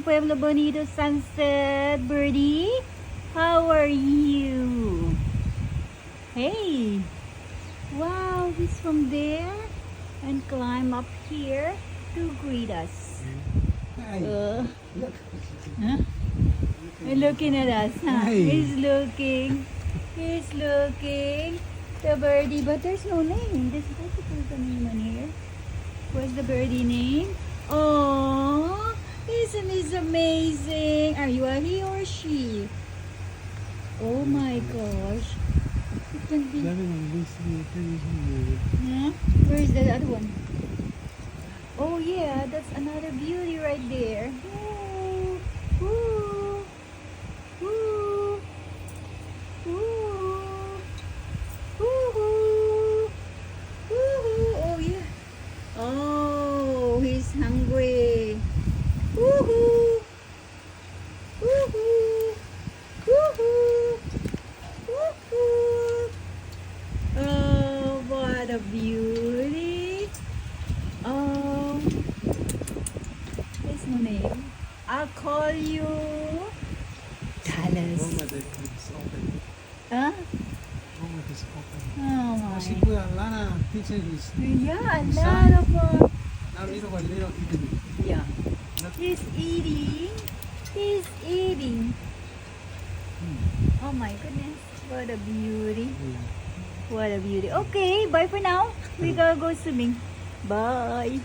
Pueblo Bonito sunset, birdie. How are you? Hey. Wow, he's from there and climb up here to greet us. Huh? He's looking at us, huh? Hey. He's looking. The birdie, but there's no name. There's supposed to put a name on here. What's the birdie name? Oh, isn't this amazing? Are you a he or she? Oh my gosh. It can be. Huh? Where is the other one? Oh yeah, that's another beauty right there. Ooh, ooh, ooh, ooh, ooh, ooh. Oh yeah. Oh, he's hungry. Woohoo! Woohoo! Woohoo! Woohoo! Oh, what a beauty! Oh, there's no name. I'll call you Dallas. Huh? Oh my. Yeah, a lot of yeah. He's eating. He's eating. Oh my goodness. What a beauty. What a beauty. Okay, bye for now. We gotta go swimming. Bye.